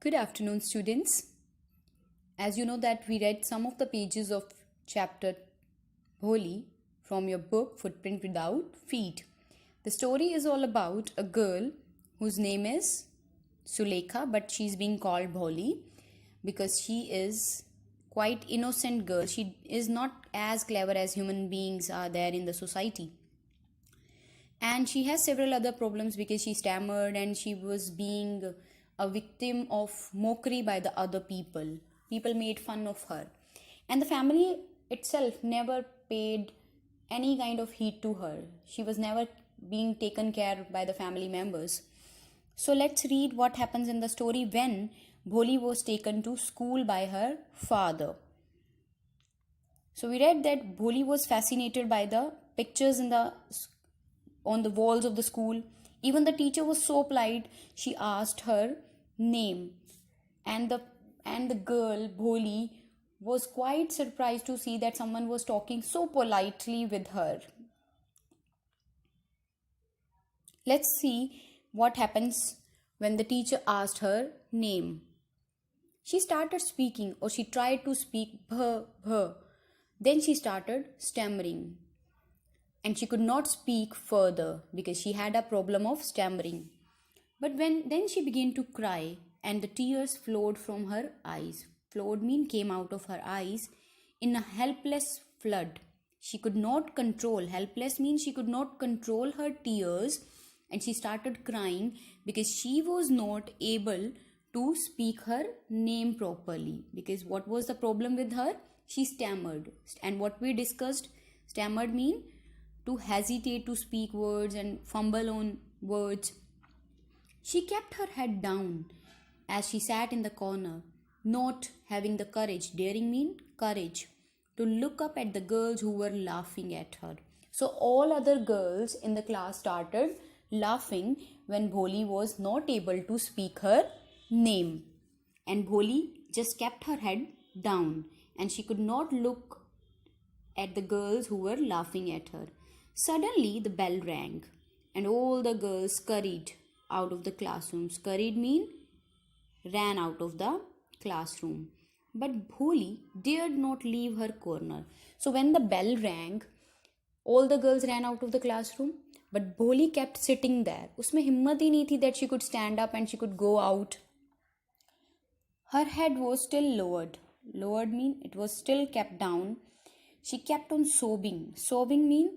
Good afternoon, students. As you know that we read some of the pages of chapter bholi from your book Footprint Without Feet. The story is all about a girl whose name is Sulekha, but she's being called Bholi because she is quite innocent girl. She is not as clever as human beings are there in the society. And she has several other problems because she stammered and she was being a victim of mockery by the other people made fun of her, and the family itself never paid any kind of heed to her. She was never being taken care by the family members. So let's read what happens in the story when Bholi was taken to school by her father. So we read that Bholi was fascinated by the pictures on the walls of the school. Even the teacher was so polite, she asked her name. And the girl, Bholi, was quite surprised to see that someone was talking so politely with her. Let's see what happens when the teacher asked her name. She started speaking, or she tried to speak bh, bh. Then she started stammering, and she could not speak further because she had a problem of stammering. But then she began to cry, and the tears flowed from her eyes. Flowed mean came out of her eyes in a helpless flood. She could not control. Helpless means she could not control her tears, and she started crying because she was not able to speak her name properly. Because what was the problem with her? She stammered. And what we discussed, stammered mean to hesitate to speak words and fumble on words. She kept her head down as she sat in the corner, not having the courage. Daring mean courage, to look up at the girls who were laughing at her. So all other girls in the class started laughing when Bholi was not able to speak her name. And Bholi just kept her head down, and she could not look at the girls who were laughing at her. Suddenly the bell rang, and all the girls scurried out of the classroom. Scurried mean ran out of the classroom. But Bholi dared not leave her corner. So when the bell rang, all the girls ran out of the classroom, but Bholi kept sitting there. उसमें हिम्मत ही नहीं थी that she could stand up and she could go out. Her head was still lowered. Lowered mean it was still kept down. She kept on sobbing. Sobbing mean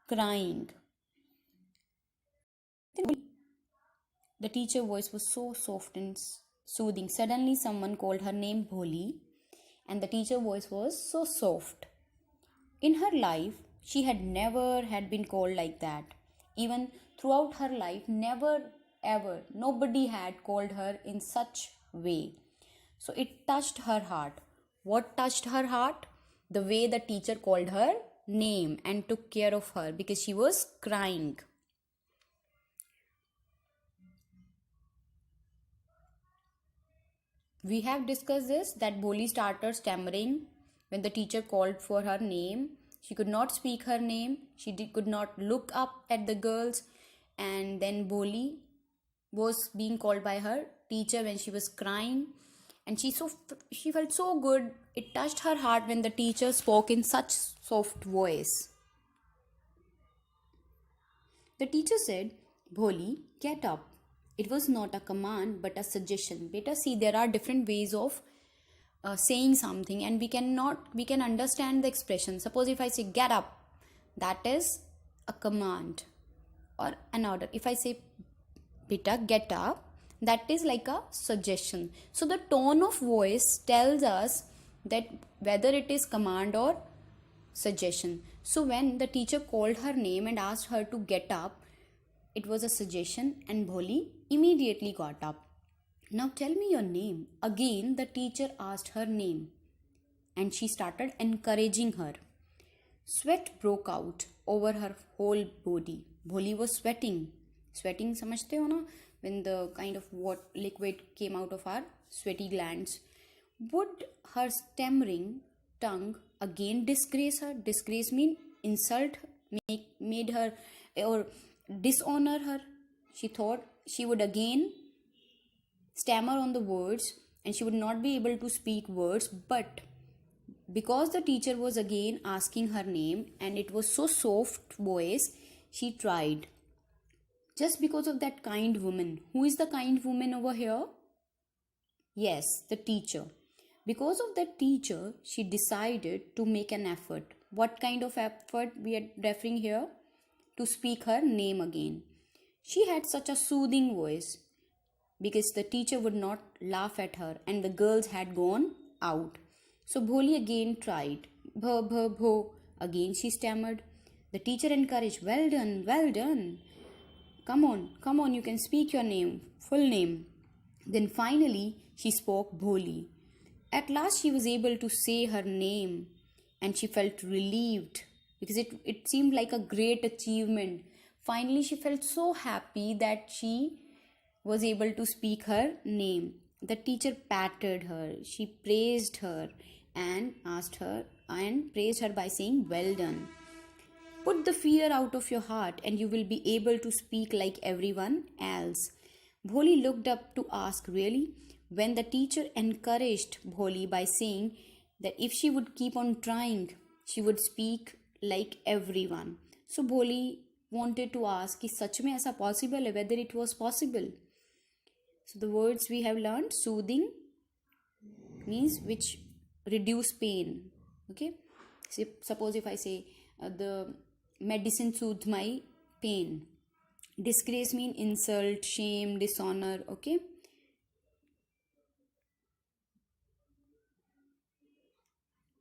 crying. The teacher's voice was so soft and soothing. Suddenly someone called her name Bholi, and the teacher's voice was so soft. In her life, she had never had been called like that. Even throughout her life, never ever, nobody had called her in such way. So it touched her heart. What touched her heart? The way the teacher called her name and took care of her because she was crying. We have discussed this that Bholi started stammering when the teacher called for her name. She could not speak her name. She could not look up at the girls. And then Bholi was being called by her teacher when she was crying. And she felt so good. It touched her heart when the teacher spoke in such soft voice. The teacher said, Bholi, get up. It was not a command but a suggestion. Beta, see, there are different ways of saying something, and we can understand the expression. Suppose if I say get up, that is a command or an order. If I say beta, get up, that is like a suggestion. So the tone of voice tells us that whether it is command or suggestion. So when the teacher called her name and asked her to get up, it was a suggestion, and Bholi immediately got up. Now tell me your name. Again, the teacher asked her name, and she started encouraging her. Sweat broke out over her whole body. Bholi was sweating. Sweating, समझते हो ना? When the kind of what liquid came out of our sweaty glands. Would her stammering tongue again disgrace her? Disgrace mean insult, made her or dishonor her. She thought she would again stammer on the words and she would not be able to speak words. But because the teacher was again asking her name and it was so soft voice, she tried. Just because of that kind woman. Who is the kind woman over here? Yes, the teacher. Because of that teacher, she decided to make an effort. What kind of effort we are referring here? To speak her name again. She had such a soothing voice because the teacher would not laugh at her and the girls had gone out. So Bholi again tried. Bho, bho, bho. Again she stammered. The teacher encouraged, well done, well done. Come on, you can speak your name, full name. Then finally she spoke Bholi. At last she was able to say her name and she felt relieved because it seemed like a great achievement. Finally she felt so happy that she was able to speak her name. The teacher patted her, she praised her and praised her by saying, well done. Put the fear out of your heart and you will be able to speak like everyone else. Bholi looked up to ask, really? When the teacher encouraged Bholi by saying that if she would keep on trying, she would speak like everyone. So Bholi wanted to ask, is such में ऐसा possible है? Whether it was possible. So the words we have learned, soothing means which reduce pain. Okay. So suppose if I say the medicine soothed my pain. Disgrace mean insult, shame, dishonor. Okay.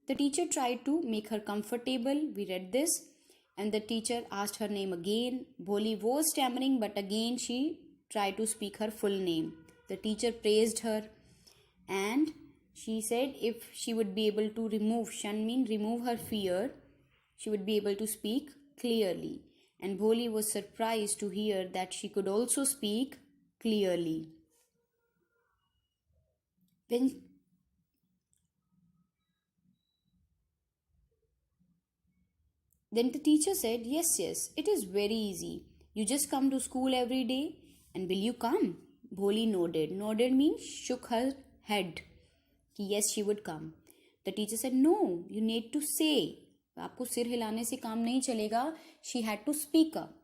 The teacher tried to make her comfortable. We read this. And the teacher asked her name again. Bholi was stammering, but again she tried to speak her full name. The teacher praised her and she said if she would be able to remove her fear, she would be able to speak clearly. And Bholi was surprised to hear that she could also speak clearly. Then the teacher said, yes, it is very easy. You just come to school every day and will you come? Bholi nodded. Nodded means shook her head. Yes, she would come. The teacher said, no, you need to say. आपको सिर हिलाने से काम नहीं चलेगा. She had to speak up.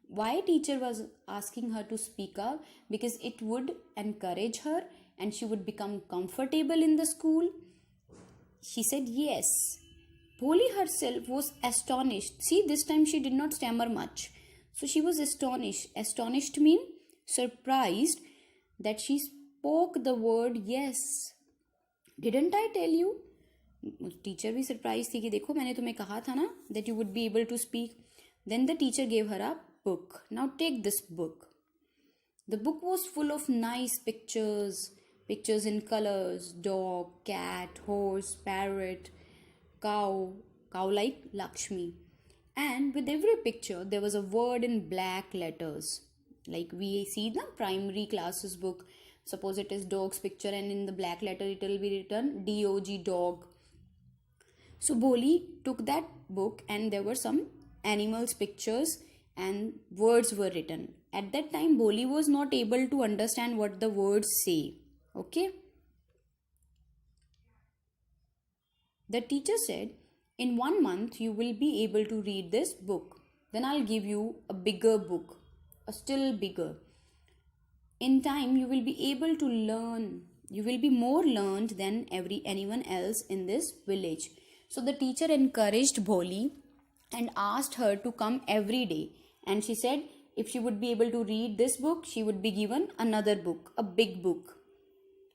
Why teacher was asking her to speak up? Because it would encourage her and she would become comfortable in the school. She said yes. Bholi herself was astonished. See, this time she did not stammer much. So she was astonished. Astonished means surprised that she spoke the word yes. Didn't I tell you? Teacher भी surprised थी कि देखो मैंने तुम्हें कहा था ना that you would be able to speak. Then the teacher gave her a book. Now take this book. The book was full of nice pictures in colors, dog, cat, horse, parrot, cow like Lakshmi. And with every picture there was a word in black letters. Like we see the primary classes book. Suppose it is dog's picture and in the black letter it will be written D-O-G, dog. So Bholi took that book and there were some animals pictures and words were written. At that time Bholi was not able to understand what the words say. Okay. The teacher said, in 1 month you will be able to read this book. Then I'll give you a bigger book, a still bigger. In time you will be able to learn. You will be more learned than anyone else in this village. So the teacher encouraged Bholi and asked her to come every day. And she said if she would be able to read this book, she would be given another book, a big book.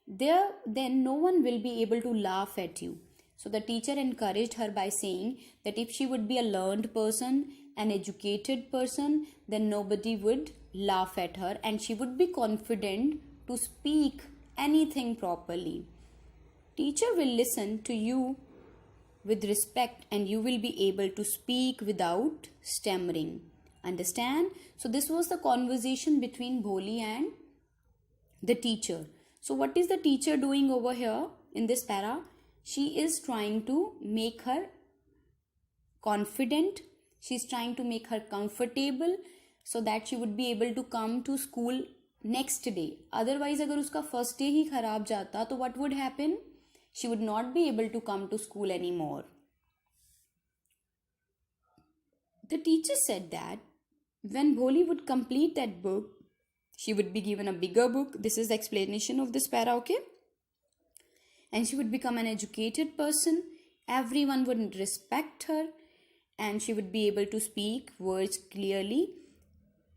Then no one will be able to laugh at you. So the teacher encouraged her by saying that if she would be a learned person, an educated person, then nobody would laugh at her and she would be confident to speak anything properly. Teacher will listen to you with respect and you will be able to speak without stammering. Understand? So this was the conversation between Bholi and the teacher. So what is the teacher doing over here in this para? She is trying to make her confident. She is trying to make her comfortable so that she would be able to come to school next day. Otherwise अगर उसका first day ही खराब जाता तो what would happen? She would not be able to come to school any more. The teacher said that when Bholi would complete that book, she would be given a bigger book. This is the explanation of this para, okay? And she would become an educated person. Everyone would respect her, and she would be able to speak words clearly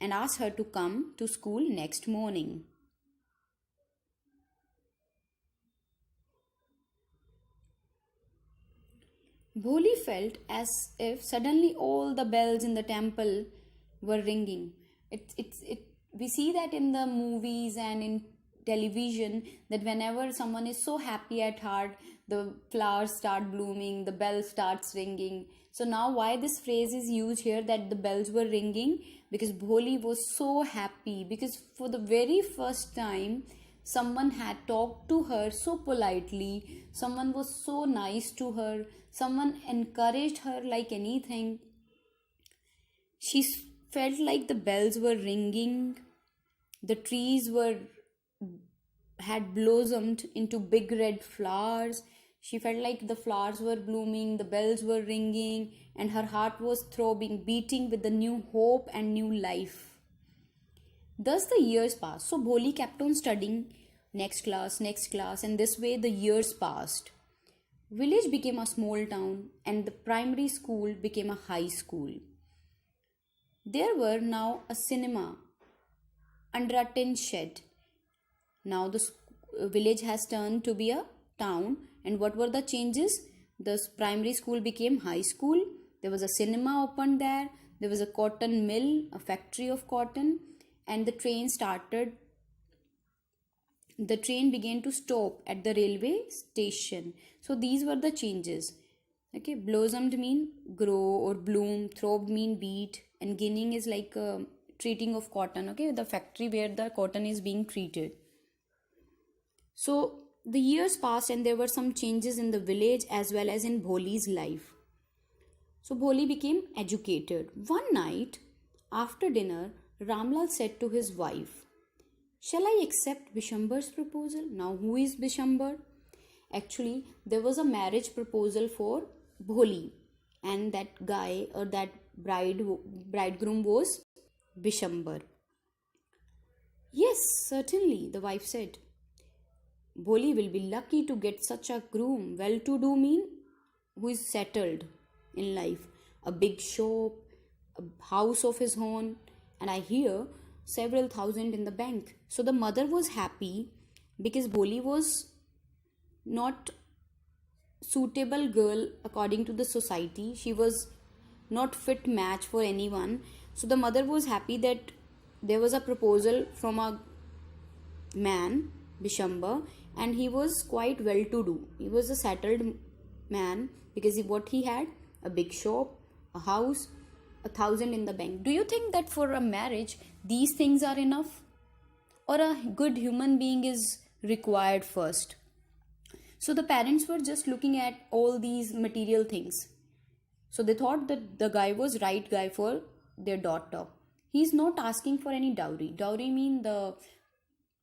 and ask her to come to school next morning. Bholi felt as if suddenly all the bells in the temple were ringing. We see that in the movies and in television that whenever someone is so happy at heart, the flowers start blooming, the bell starts ringing. So now why this phrase is used here that the bells were ringing? Because Bholi was so happy because for the very first time someone had talked to her so politely, someone was so nice to her, someone encouraged her like anything. She felt like the bells were ringing, the trees had blossomed into big red flowers. She felt like the flowers were blooming, the bells were ringing, and her heart was throbbing, beating with the new hope and new life. Thus the years passed. So Bholi kept on studying next class, and this way the years passed. Village became a small town, and the primary school became a high school. There were now a cinema under a tin shed. Now the village has turned to be a town, and what were the changes? The primary school became high school. There was a cinema opened there. There was a cotton mill, a factory of cotton, and the train began to stop at the railway station. So these were the changes. Okay, blossomed mean grow or bloom, throbbed mean beat, and ginning is like treating of cotton. Okay, the factory where the cotton is being treated. So the years passed and there were some changes in the village as well as in Bholi's life. So Bholi became educated. One night after dinner, Ramlal said to his wife, "Shall I accept Bishambar's proposal?" Now, who is Bishambar? Actually, there was a marriage proposal for Bholi, and that guy or that bridegroom was Bishambar. "Yes, certainly," the wife said. "Bholi will be lucky to get such a groom. Well-to-do mean who is settled in life, a big shop, a house of his own, and I hear several thousand in the bank." So the mother was happy because Bholi was not suitable girl according to the society. She was not fit match for anyone. So the mother was happy that there was a proposal from a man, Bishambar, and he was quite well to do. He was a settled man because what he had, a big shop, a house, 1,000 in the bank. Do you think that for a marriage these things are enough, or a good human being is required first? So the parents were just looking at all these material things. So they thought that the guy was right guy for their daughter. He's not asking for any dowry. Dowry mean the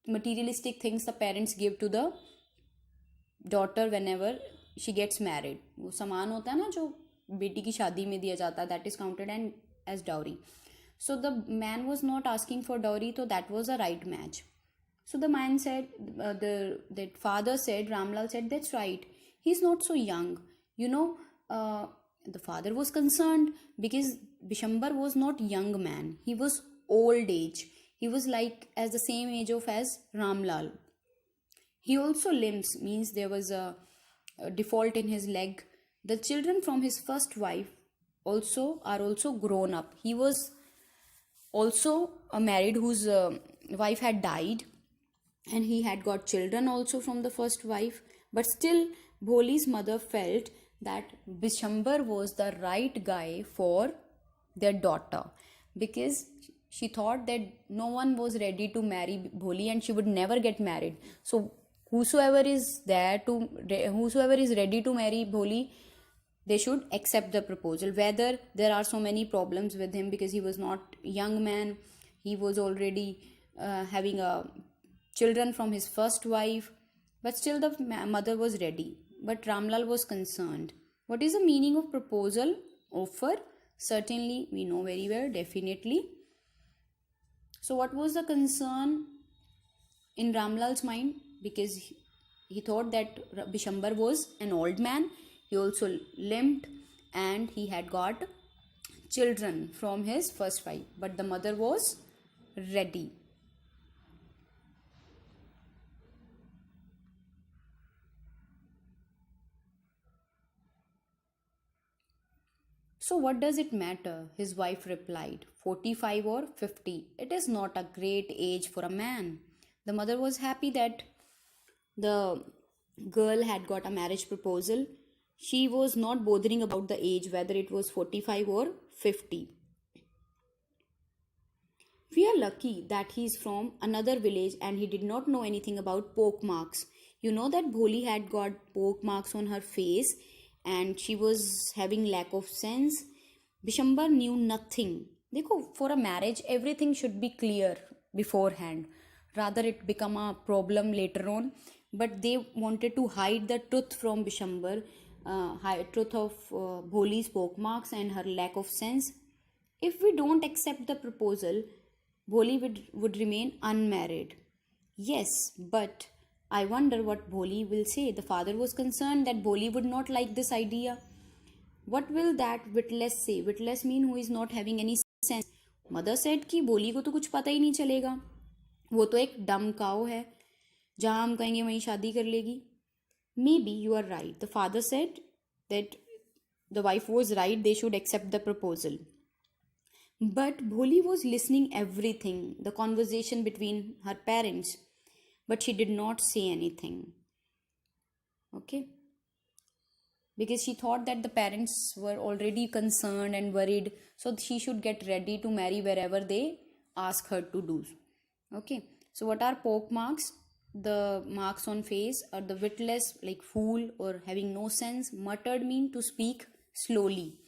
materialistic things the parents give to the daughter whenever she gets married. वो सामान होता है ना जो बेटी की शादी में दिया जाता है, that is counted and as dowry. So the man was not asking for dowry, so that was a right match. So the man said, the father said, Ramlal said, "That's right. He's not so young." The father was concerned because Bishambar was not young man. He was old age. He was like as the same age of as Ramlal. He also limbs, means there was a default in his leg. The children from his first wife are also grown up. He was also married whose wife had died, and he had got children also from the first wife. But still Bholi's mother felt that Bishambar was the right guy for their daughter, because she thought that no one was ready to marry Bholi and she would never get married. So whosoever is ready to marry Bholi, they should accept the proposal, whether there are so many problems with him because he was not young man, he was already having a children from his first wife, but still the mother was ready. But Ramlal was concerned. What is the meaning of proposal? Offer. Certainly, we know very well, definitely. So, what was the concern in Ramlal's mind? Because he thought that Bishambar was an old man, he also limped, and he had got children from his first wife, but the mother was ready. So, what does it matter? His wife replied, 45 or 50. It is not a great age for a man. The mother was happy that the girl had got a marriage proposal. She was not bothering about the age, whether it was 45 or 50. We are lucky that he is from another village and he did not know anything about poke marks. You know that Bholi had got poke marks on her face and she was having lack of sense. Bishambar knew nothing. Dekho, for a marriage, everything should be clear beforehand. Rather, it become a problem later on. But they wanted to hide the truth from Bishambar, truth of Bholi's poke marks and her lack of sense. If we don't accept the proposal, Bholi would remain unmarried. Yes, but I wonder what Bholi will say. The father was concerned that Bholi would not like this idea. What will that witless say? Witless mean who is not having any sense. Mother said कि Bholi को तो कुछ पता ही नहीं चलेगा. वो तो एक dumb cow है. जहाँ हम कहेंगे वहीं शादी कर लेगी. Maybe you are right. The father said that the wife was right. They should accept the proposal. But Bholi was listening everything, the conversation between her parents, but she did not say anything. Okay? Because she thought that the parents were already concerned and worried, so she should get ready to marry wherever they ask her to do. Okay? So what are poke marks? The marks on face are the witless, like fool or having no sense. Muttered mean to speak slowly.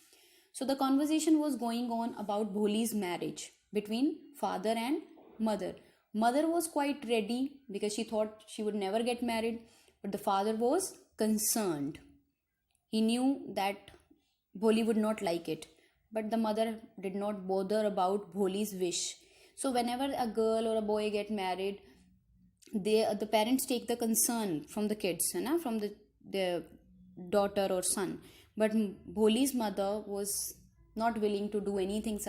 So the conversation was going on about Bholi's marriage between father and mother. Mother was quite ready because she thought she would never get married, but the father was concerned. He knew that Bholi would not like it, but the mother did not bother about Bholi's wish. So whenever a girl or a boy get married, the parents take the concern from the kids, from the daughter or son. But Bholi's mother was not willing to do anything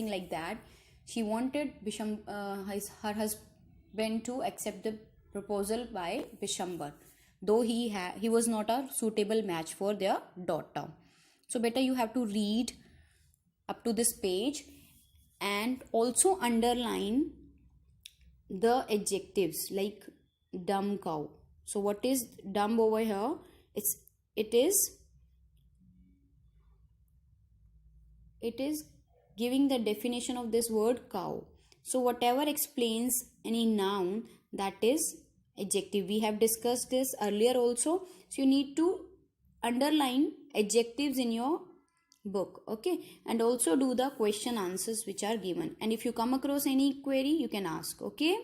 like that. She wanted her husband to accept the proposal by Bishambar, though he was not a suitable match for their daughter. So better you have to read up to this page and also underline the adjectives like dumb cow. So what is dumb over here? It is giving the definition of this word cow. So whatever explains any noun, that is adjective. We have discussed this earlier also. So you need to underline adjectives in your book. Okay, and also do the question answers which are given, and if you come across any query you can ask. Okay.